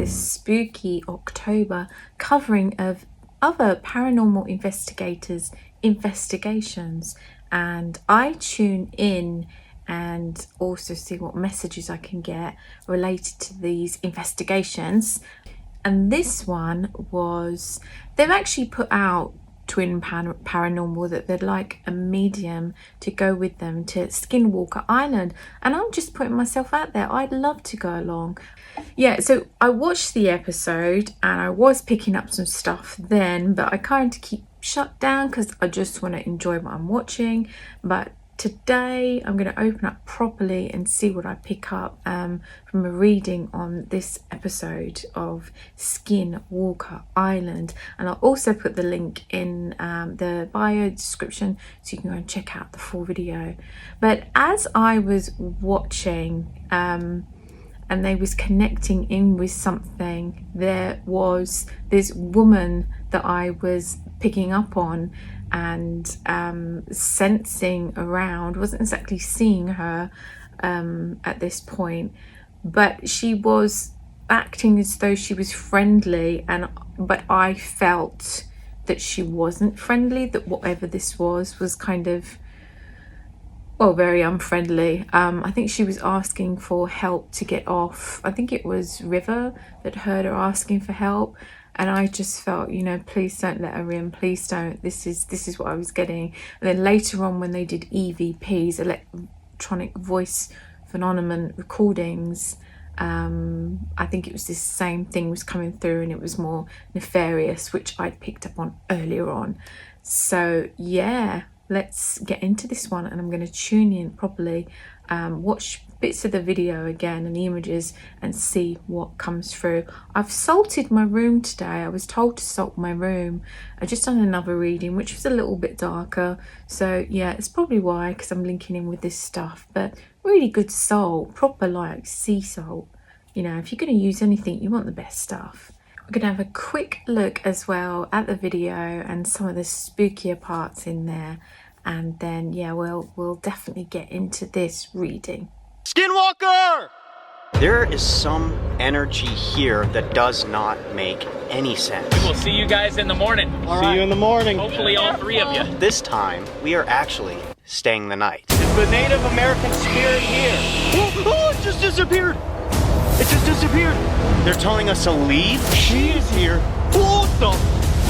this spooky October covering of other paranormal investigators' investigations, and I tune in and also see what messages I can get related to these investigations. And this one was, they've actually put out Twin Paranormal that they'd like a medium to go with them to SkinWalker Island, and I'm just putting myself out there. I'd love to go along. Yeah, so I watched the episode and I was picking up some stuff then, but I kind of keep shut down because I just want to enjoy what I'm watching. But today I'm going to open up properly and see what I pick up from a reading on this episode of SkinWalker Island, and I'll also put the link in the bio description so you can go and check out the full video. But as I was watching and they was connecting in with something, there was this woman that I was picking up on and sensing around. Wasn't exactly seeing her at this point, but she was acting as though she was friendly, but I felt that she wasn't friendly, that whatever this was kind of, well, very unfriendly. I think she was asking for help to get off. I think it was River that heard her asking for help, and I just felt, you know, please don't let her in, please don't. This is what I was getting. And then later on, when they did EVPs, electronic voice phenomenon recordings, I think it was this same thing was coming through, and it was more nefarious, which I'd picked up on earlier on. So yeah, let's get into this one, and I'm going to tune in properly, watch bits of the video again and the images and see what comes through. I've salted my room today. I was told to salt my room. I just done another reading which was a little bit darker, so yeah, it's probably why, because I'm linking in with this stuff. But really good salt, proper like sea salt. You know, if you're going to use anything, you want the best stuff. We're going to have a quick look as well at the video and some of the spookier parts in there, and then yeah, we'll definitely get into this reading. SkinWalker! There is some energy here that does not make any sense. We will see you guys in the morning. See you in the morning. Hopefully all three of you. This time, we are actually staying the night. Is the Native American spirit here? Oh, it just disappeared! It just disappeared! They're telling us to leave? She is here. What the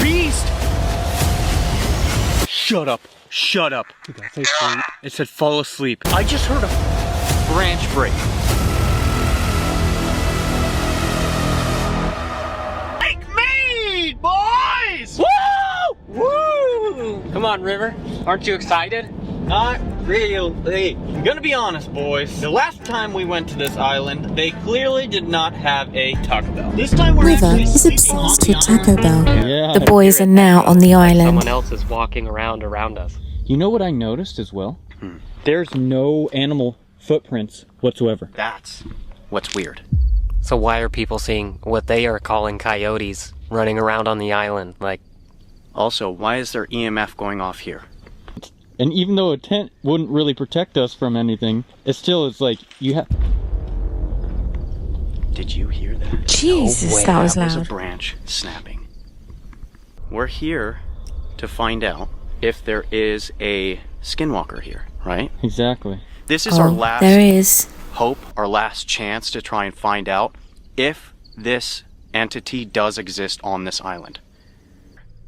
beast! Shut up. Shut up. It said fall asleep. I just heard a branch break. Like Mead, boys! Woo! Woo! Come on, River. Aren't you excited? Not really. I'm gonna be honest, boys. The last time we went to this island, they clearly did not have a Taco Bell. This time we're River actually is sleeping on obsessed the with Taco island. Bell. Yeah. The boys are now on the island. Someone else is walking around us. You know what I noticed as well? There's no animal footprints whatsoever. That's what's weird. So why are people seeing what they are calling coyotes running around on the island? Like, Also, why is there EMF going off here? And even though a tent wouldn't really protect us from anything, it's like you have... Did you hear that? Jesus, No way. that was That was loud. a branch snapping. We're here to find out if there is a skinwalker here, right? Exactly. This is our last There is. hope, our last chance to try and find out if this entity does exist on this island.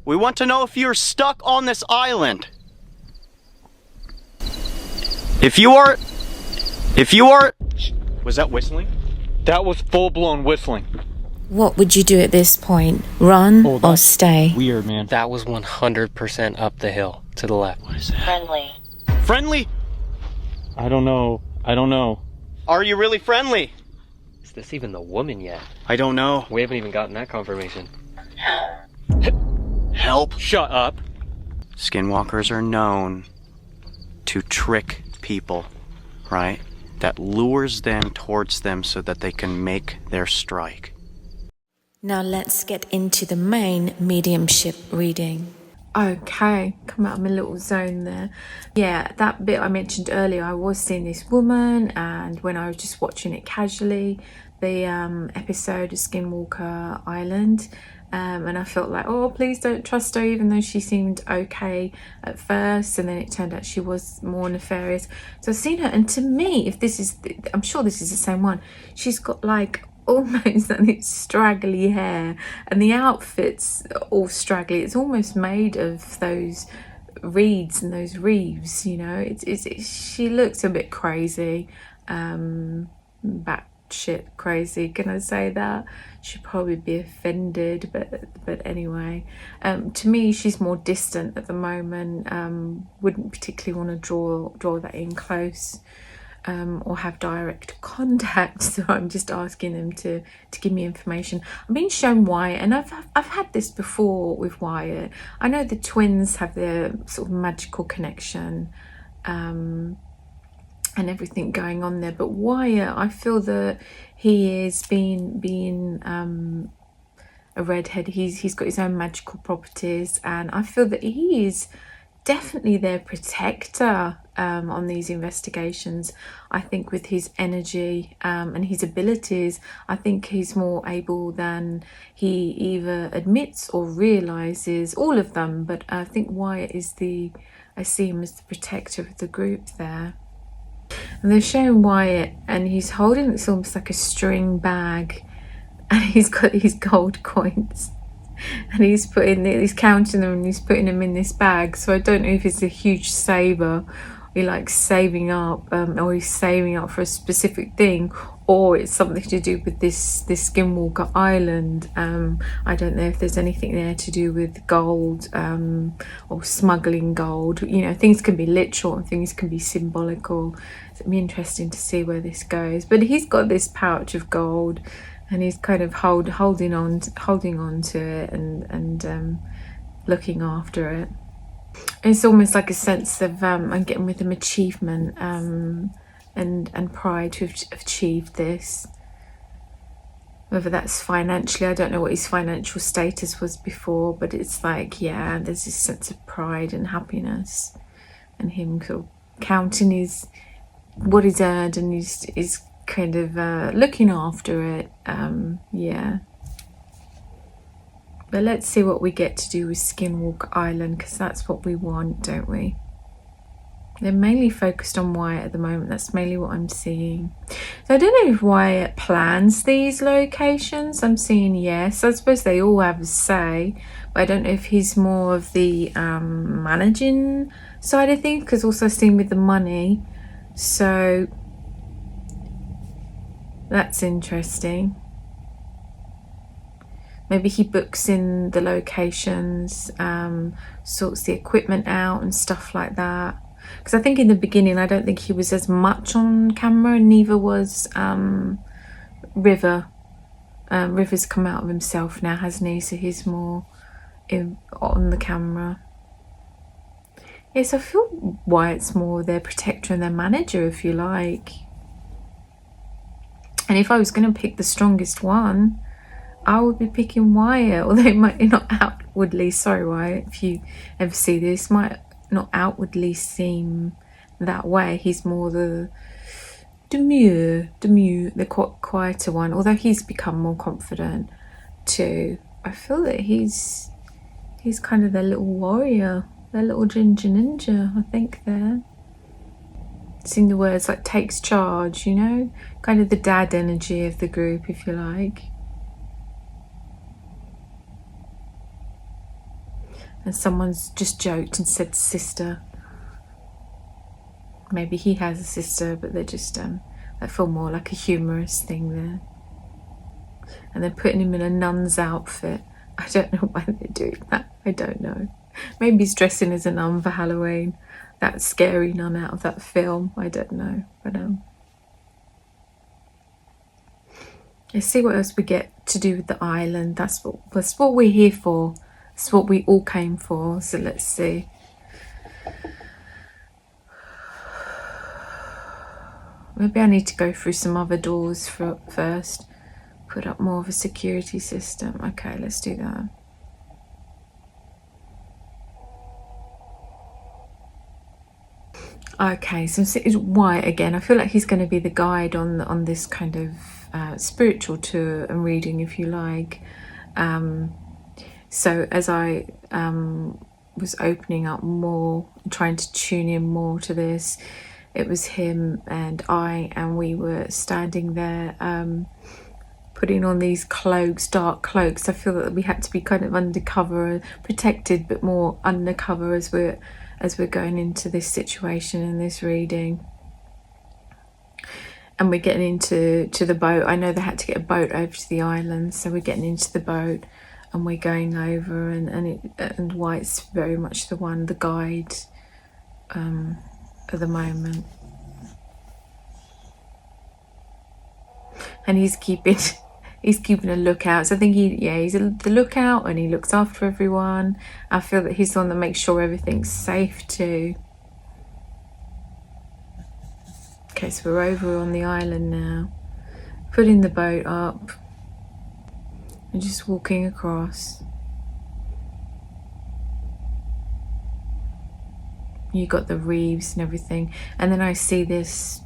We want to know if you're stuck on this island. If you are, was that whistling? That was full-blown whistling. What would you do at this point? Run or that's stay? Weird, man. that was 100% up the hill to the left. What is that? Friendly? I don't know. Are you really friendly? Is this even the woman yet? I don't know. We haven't even gotten that confirmation. Help. Shut up. Skinwalkers are known to trick people, right? That lures them towards them so that they can make their strike. Now let's get into the main mediumship reading. Okay, come out of my little zone there. Yeah, that bit I mentioned earlier, I was seeing this woman, and when I was just watching it casually, the episode of SkinWalker Island, and I felt like, oh, please don't trust her, even though she seemed okay at first, and then it turned out she was more nefarious. So I've seen her, and to me, if this is, I'm sure this is the same one, she's got like almost like straggly hair, and the outfit's all straggly. It's almost made of those reeds and those reeves, you know. She looks a bit crazy, batshit crazy. Can I say that? She'd probably be offended, but anyway, to me she's more distant at the moment. Wouldn't particularly want to draw that in close. Or have direct contact, so I'm just asking them to give me information. I'm being shown Wyatt, and I've had this before with Wyatt. I know the twins have their sort of magical connection, and everything going on there, but Wyatt, I feel that he is being a redhead. He's got his own magical properties, and I feel that he is definitely their protector on these investigations. I think with his energy and his abilities, I think he's more able than he either admits or realizes, all of them, but I think Wyatt is I see him as the protector of the group there. And they're showing Wyatt, and he's holding, it's almost like a string bag, and he's got these gold coins, and he's counting them, and he's putting them in this bag. So I don't know if it's a huge saver, he likes saving up, or he's saving up for a specific thing, or it's something to do with this SkinWalker Island. I don't know if there's anything there to do with gold, or smuggling gold. You know, things can be literal and things can be symbolical. So it'll be interesting to see where this goes. But he's got this pouch of gold, and he's kind of holding on to it and looking after it. It's almost like a sense of I'm getting with him achievement and pride to have achieved this. Whether that's financially, I don't know what his financial status was before, but it's like, yeah, there's this sense of pride and happiness, and him sort of counting what he's earned, and he's kind of looking after it. Yeah. But let's see what we get to do with SkinWalker Island, because that's what we want, don't we? They're mainly focused on Wyatt at the moment. That's mainly what I'm seeing. So I don't know if Wyatt plans these locations. I'm seeing yes. I suppose they all have a say, but I don't know if he's more of the managing side of things, because also seen with the money. So that's interesting. Maybe he books in the locations, sorts the equipment out and stuff like that. Because I think in the beginning, I don't think he was as much on camera, and neither was River. River's come out of himself now, hasn't he? So he's more on the camera. Yes, I feel Wyatt's more their protector and their manager, if you like. And if I was going to pick the strongest one, I would be picking Wyatt, although it might not outwardly, sorry Wyatt, if you ever see this, might not outwardly seem that way. He's more the demure, the quieter one, although he's become more confident too. I feel that he's kind of their little warrior, their little ginger ninja, I think there. Seeing the words like takes charge, you know, kind of the dad energy of the group, if you like. And someone's just joked and said sister. Maybe he has a sister, but they're just I feel more like a humorous thing there. And they're putting him in a nun's outfit. I don't know why they're doing that. I don't know. Maybe he's dressing as a nun for Halloween. That scary nun out of that film. I don't know. But let's see what else we get to do with the island. That's what we're here for. It's what we all came for, so let's see. Maybe I need to go through some other doors first. Put up more of a security system. Okay, let's do that. Okay, so it's Wyatt again. I feel like he's going to be the guide on this kind of spiritual tour and reading, if you like. So as I was opening up more, trying to tune in more to this, it was him and we were standing there putting on these cloaks, dark cloaks. I feel that we had to be kind of undercover, protected, but more undercover as we're going into this situation and this reading. And we're getting into the boat. I know they had to get a boat over to the island, so we're getting into the boat and we're going over, and White's very much the guide at the moment. And he's keeping a lookout. So I think he's the lookout, and he looks after everyone. I feel that he's the one that makes sure everything's safe too. Okay, so we're over on the island now, putting the boat up and just walking across. You got the reefs and everything, and then I see this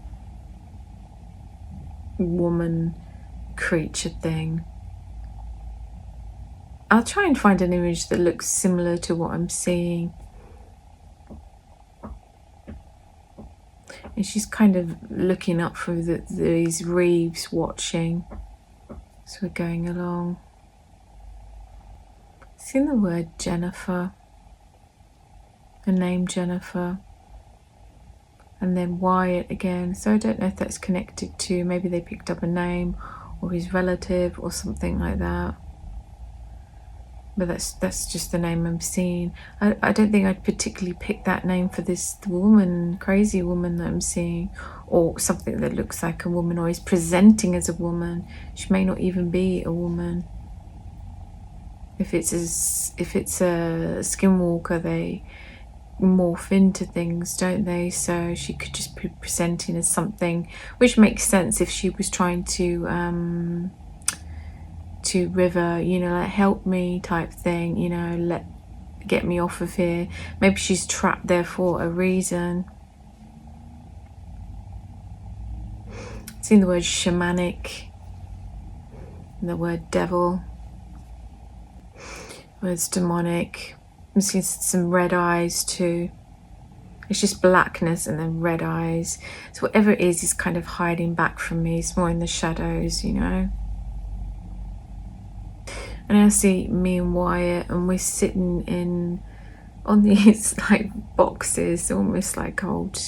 woman creature thing. I'll try and find an image that looks similar to what I'm seeing. And she's kind of looking up through these reefs, watching. So we're going along. Seeing the word Jennifer, the name Jennifer, and then Wyatt again. So I don't know if that's connected to, maybe they picked up a name or his relative or something like that. But that's just the name I'm seeing. I don't think I'd particularly pick that name for this woman, crazy woman that I'm seeing, or something that looks like a woman or is presenting as a woman. She may not even be a woman. If it's a skinwalker, they morph into things, don't they? So she could just be presenting as something, which makes sense if she was trying to River, like help me type thing, get me off of here. Maybe she's trapped there for a reason. Seeing the word shamanic, and the word devil, words demonic. I'm seeing some red eyes too. It's just blackness and then red eyes. So whatever it is kind of hiding back from me. It's more in the shadows, And I see me and Wyatt, and we're sitting on these like boxes, almost like old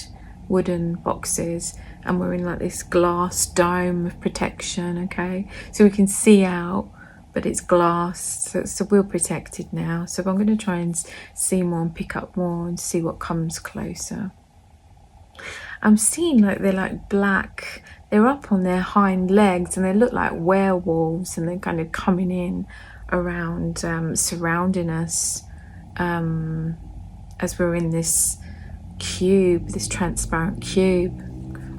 wooden boxes, and we're in like this glass dome of protection. Okay, so we can see out, but it's glass, so we're protected now. So I'm going to try and see more and pick up more and see what comes closer. I'm seeing like they're like black. They're up on their hind legs and they look like werewolves, and they're kind of coming in around, surrounding us as we're in this cube, this transparent cube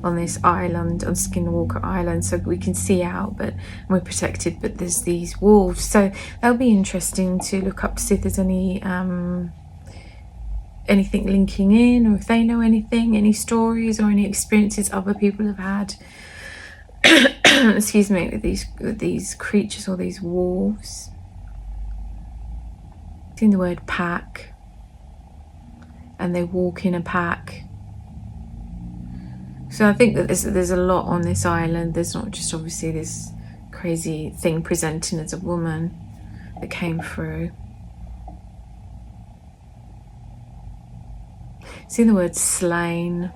on this island, on SkinWalker Island. So we can see out, but we're protected, but there's these wolves. So that'll be interesting to look up to see if there's any anything linking in, or if they know anything, any stories or any experiences other people have had excuse me, with these creatures or these wolves. Seeing the word pack, and they walk in a pack. So I think that there's a lot on this island. There's not just obviously this crazy thing presenting as a woman that came through. Seeing the word slain,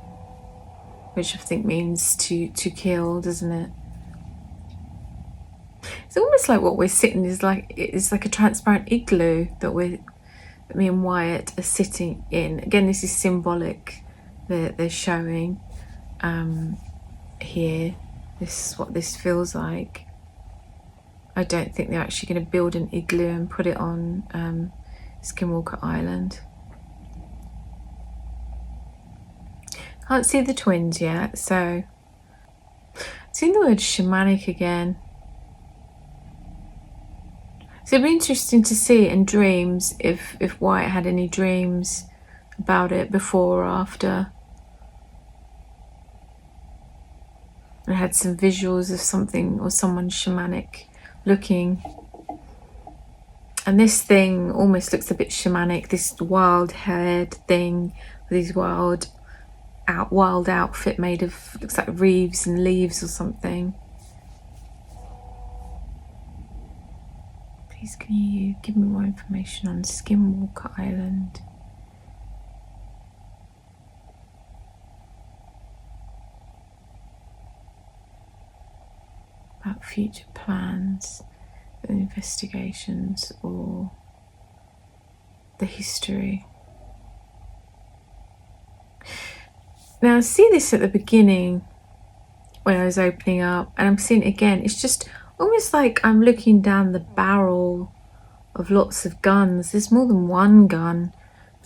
which I think means to kill, doesn't it? It's almost like what we're sitting is like, it's like a transparent igloo that me and Wyatt are sitting in. Again, this is symbolic. They're showing here. This is what this feels like. I don't think they're actually going to build an igloo and put it on SkinWalker Island. Can't see the twins yet, so seeing the word shamanic again. So it'd be interesting to see in dreams if Wyatt had any dreams about it before or after. And I had some visuals of something or someone shamanic looking. And this thing almost looks a bit shamanic, this wild haired thing with his wild outfit made of, looks like reeds and leaves or something. Please can you give me more information on SkinWalker Island? About future plans, investigations, or the history. Now I see this at the beginning when I was opening up, and I'm seeing it again. It's just almost like I'm looking down the barrel of lots of guns. There's more than one gun.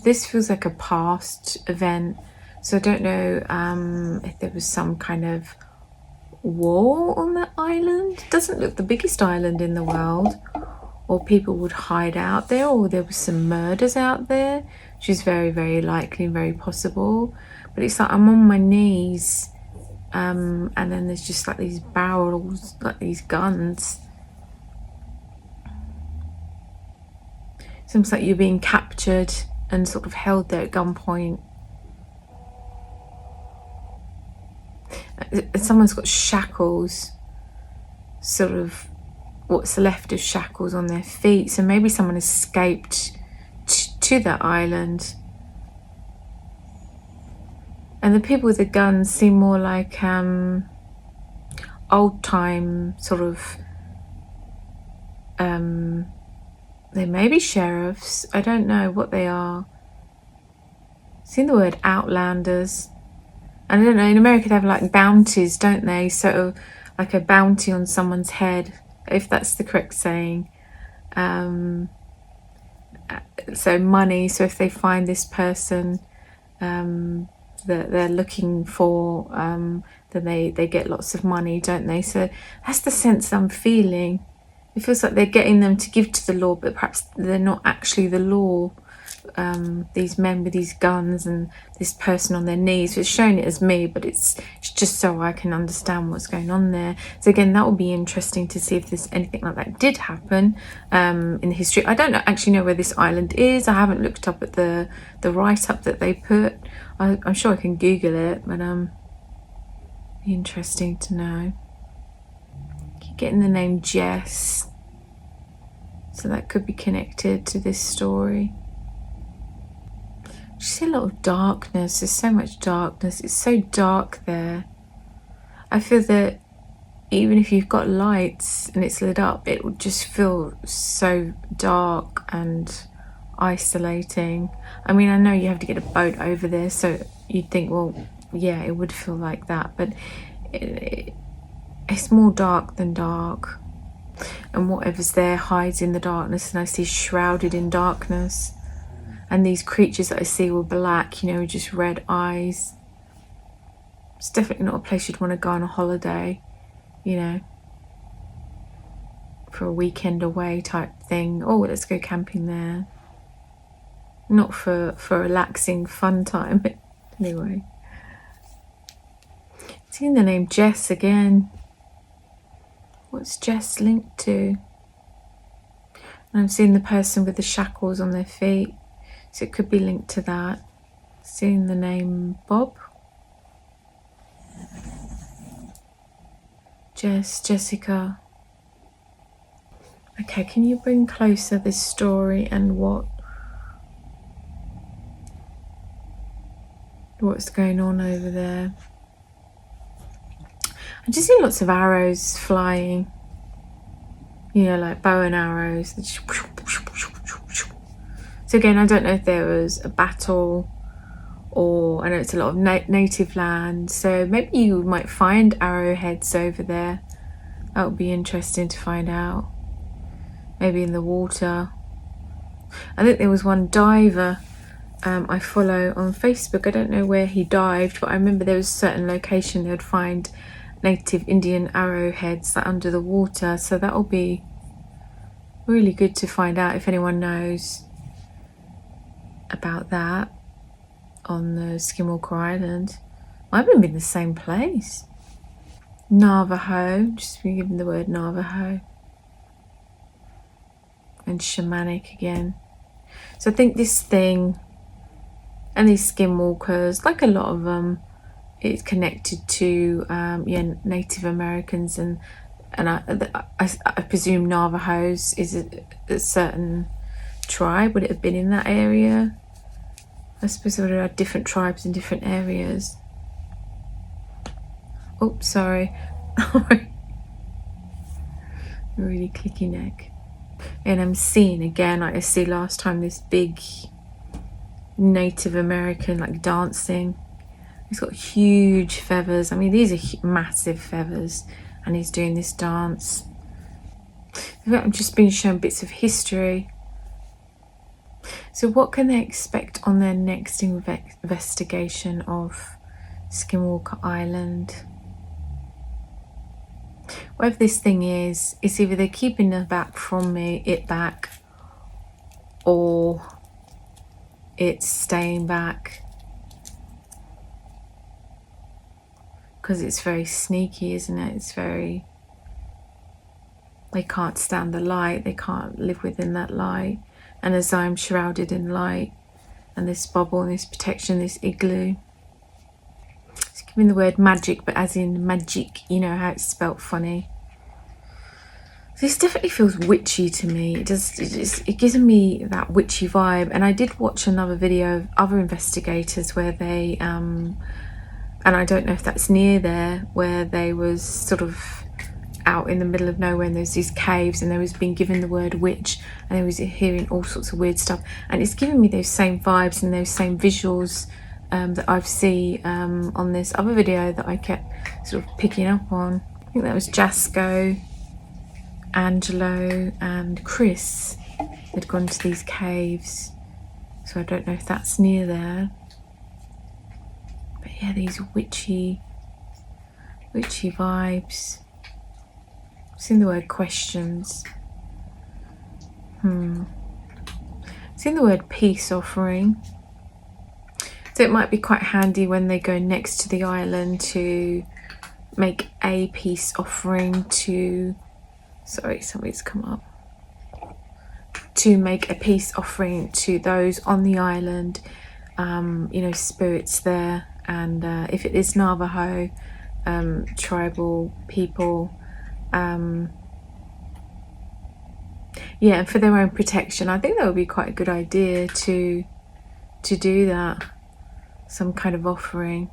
This feels like a past event, so I don't know if there was some kind of war on that island. It doesn't look the biggest island in the world, or people would hide out there, or there was some murders out there, which is very, very likely and very possible. But it's like I'm on my knees, and then there's just like these barrels, like these guns. It's almost like you're being captured and sort of held there at gunpoint. Someone's got shackles, sort of what's left of shackles on their feet, so maybe someone escaped to that island. And the people with the guns seem more like old time sort of, they may be sheriffs, I don't know what they are. Seen the word outlanders. And I don't know, in America they have like bounties, don't they? So like a bounty on someone's head, if that's the correct saying. So money, so if they find this person that they're looking for, then they get lots of money, don't they? So that's the sense I'm feeling. It feels like they're getting them to give to the law, but perhaps they're not actually the law. These men with these guns and this person on their knees. It's showing it as me, but it's just so I can understand what's going on there. So again, that will be interesting to see if there's anything like that did happen in the history. I don't actually know where this island is. I haven't looked up at the write-up that they put. I'm sure I can Google it, but be interesting to know. Keep getting the name Jess, so that could be connected to this story. I see a lot of darkness. There's so much darkness. It's so dark there. I feel that even if you've got lights and it's lit up, it would just feel so dark and isolating. I mean, I know you have to get a boat over there, so you'd think, well, yeah, it would feel like that, but it's more dark than dark. And whatever's there hides in the darkness, and I see shrouded in darkness. And these creatures that I see were black, you know, just red eyes. It's definitely not a place you'd want to go on a holiday, you know, for a weekend away type thing. Oh, let's go camping there. Not for relaxing fun time, but anyway. Seeing the name Jess again. What's Jess linked to? And I'm seeing the person with the shackles on their feet. So it could be linked to that. Seeing the name Bob. Jessica. Okay, can you bring closer this story and what's going on over there? I just see lots of arrows flying. You know, like bow and arrows. So again, I don't know if there was a battle, or I know it's a lot of native land, so maybe you might find arrowheads over there. That would be interesting to find out. Maybe in the water. I think there was one diver I follow on Facebook. I don't know where he dived, but I remember there was a certain location they would find native Indian arrowheads like under the water, so that will be really good to find out if anyone knows about that on the SkinWalker Island. Might have been the same place. Navajo, just been given the word Navajo. And shamanic again. So I think this thing and these skinwalkers, like a lot of them, it's connected to Native Americans, and I presume Navajos is a certain tribe. Would it have been in that area? I suppose there are different tribes in different areas. Oh, sorry. Really clicky neck. And I'm seeing again, like I see last time, this big Native American like dancing. He's got huge feathers. I mean, these are massive feathers, and he's doing this dance. I'm just being shown bits of history. So what can they expect on their next investigation of SkinWalker Island? Whatever this thing is, it's either they're keeping it back from me, or it's staying back. Because it's very sneaky, isn't it? It's very... They can't stand the light. They can't live within that light. And as I'm shrouded in light, and this bubble, and this protection, this igloo. It's giving the word magic, but as in magic, you know how it's spelt funny. This definitely feels witchy to me. It gives me that witchy vibe. And I did watch another video of other investigators where they... and I don't know if that's near there, where they was sort of out in the middle of nowhere, and there's these caves, and they was being given the word witch, and they was hearing all sorts of weird stuff. And it's giving me those same vibes and those same visuals that I've seen on this other video that I kept sort of picking up on. I think that was Jasco, Angelo and Chris had gone to these caves. So I don't know if that's near there. But yeah, these witchy vibes. I've seen the word questions. I've seen the word peace offering. So it might be quite handy when they go next to the island to make a peace offering to... Sorry, somebody's come up. To make a peace offering to those on the island, you know, spirits there. And if it is Navajo, tribal people, yeah, and for their own protection, I think that would be quite a good idea to do that. Some kind of offering,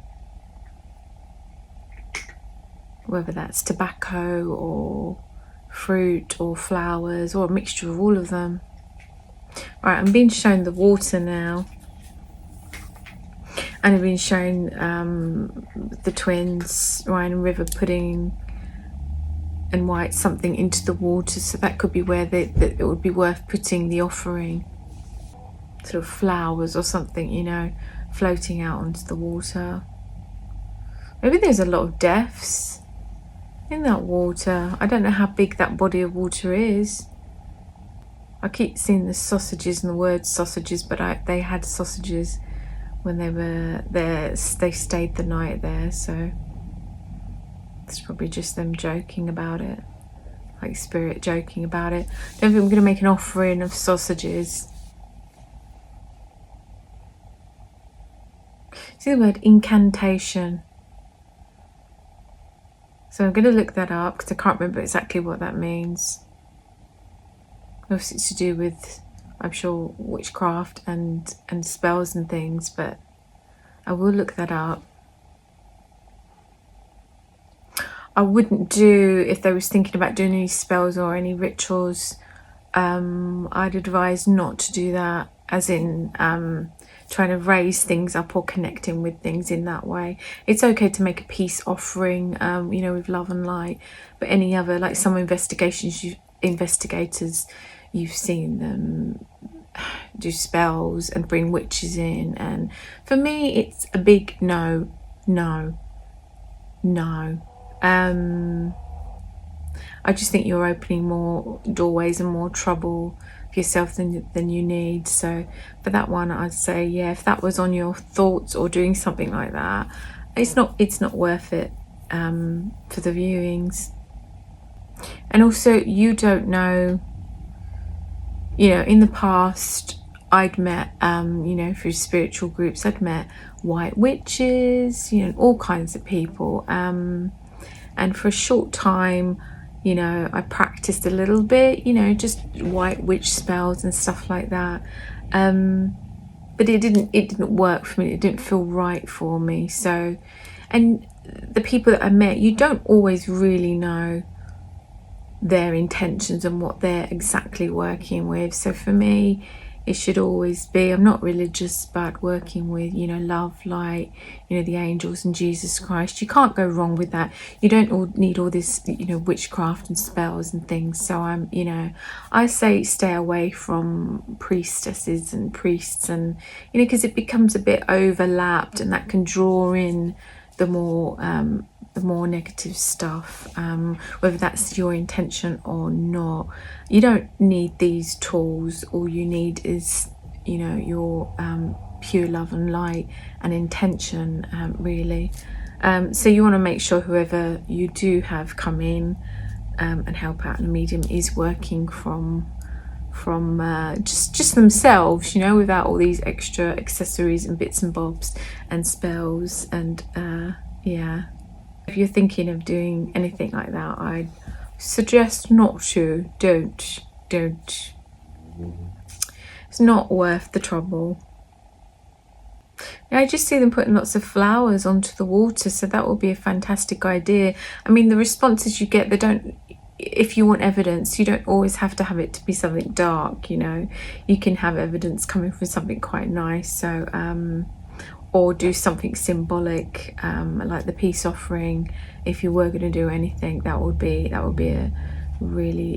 whether that's tobacco or fruit or flowers or a mixture of all of them. Right, I'm being shown the water now. And I've been shown the twins, Ryan and River, putting and White something into the water. So that could be where it would be worth putting the offering. Sort of flowers or something, you know, floating out onto the water. Maybe there's a lot of deaths in that water. I don't know how big that body of water is. I keep seeing the sausages and the word sausages, but they had sausages when they were there. They stayed the night there, so it's probably just them joking about it, like spirit joking about it. I don't think I'm going to make an offering of sausages. See the word incantation. So I'm going to look that up because I can't remember exactly what that means. Obviously it's to do with, I'm sure, witchcraft and spells and things, but I will look that up. I wouldn't do, if they was thinking about doing any spells or any rituals, I'd advise not to do that, as in trying to raise things up or connecting with things in that way. It's okay to make a peace offering, you know, with love and light, but any other, like some investigators, you've seen them do spells and bring witches in, and for me it's a big no. I just think you're opening more doorways and more trouble for yourself than you need. So for that one, I'd say, yeah, if that was on your thoughts or doing something like that, it's not worth it. for the viewings. And also, you don't know, you know, in the past I'd met, you know, through spiritual groups, I'd met white witches, you know, all kinds of people. And for a short time, you know, I practiced a little bit, you know, just white witch spells and stuff like that. But it didn't work for me. It didn't feel right for me. So, and the people that I met, you don't always really know their intentions and what they're exactly working with. So for me, it should always be, I'm not religious, but working with, you know, love, light, you know, the angels and Jesus Christ. You can't go wrong with that. You don't need all this, you know, witchcraft and spells and things. So I'm, you know, I say stay away from priestesses and priests, and, you know, because it becomes a bit overlapped, and that can draw in the more negative stuff, whether that's your intention or not. You don't need these tools. All you need is, you know, your pure love and light and intention, really. So you want to make sure whoever you do have come in and help out in a medium is working from just themselves, you know, without all these extra accessories and bits and bobs and spells. And yeah, if you're thinking of doing anything like that, I'd suggest not to. Don't. It's not worth the trouble. I just see them putting lots of flowers onto the water, so that would be a fantastic idea. I mean, the responses you get, they don't, if you want evidence, you don't always have to have it to be something dark, you know. You can have evidence coming from something quite nice. So or do something symbolic, like the peace offering. If you were going to do anything, that would be a really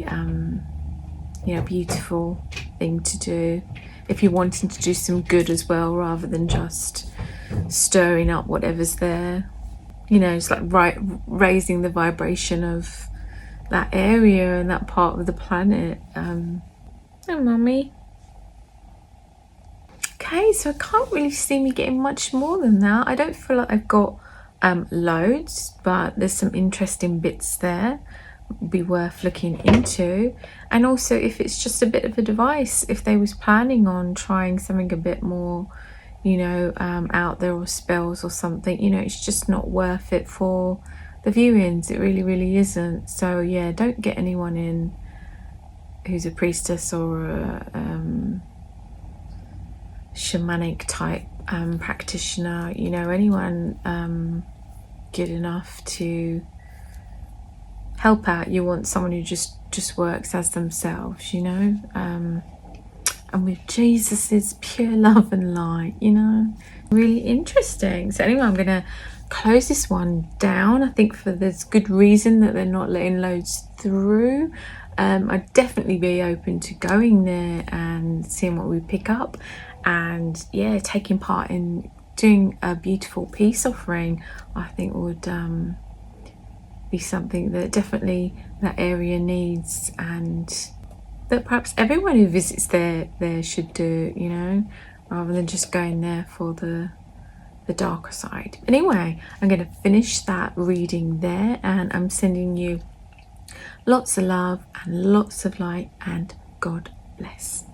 you know, beautiful thing to do. If you're wanting to do some good as well, rather than just stirring up whatever's there, you know, it's like raising the vibration of that area and that part of the planet. Oh, mummy. Okay, so I can't really see me getting much more than that. I don't feel like I've got loads, but there's some interesting bits there, be worth looking into. And also, if it's just a bit of a device, if they was planning on trying something a bit more, you know, out there, or spells or something, you know, it's just not worth it for the viewings. It really isn't. So yeah, don't get anyone in who's a priestess or a shamanic type practitioner, you know, anyone good enough to help out. You want someone who just works as themselves, you know, and with Jesus's pure love and light, you know. Really interesting. So anyway, I'm gonna close this one down. I think there's good reason that they're not letting loads through. I'd definitely be open to going there and seeing what we pick up, and yeah, taking part in doing a beautiful peace offering. I think would be something that definitely that area needs, and that perhaps everyone who visits there should do, you know, rather than just going there for the darker side. Anyway, I'm going to finish that reading there, and I'm sending you lots of love and lots of light, and God bless.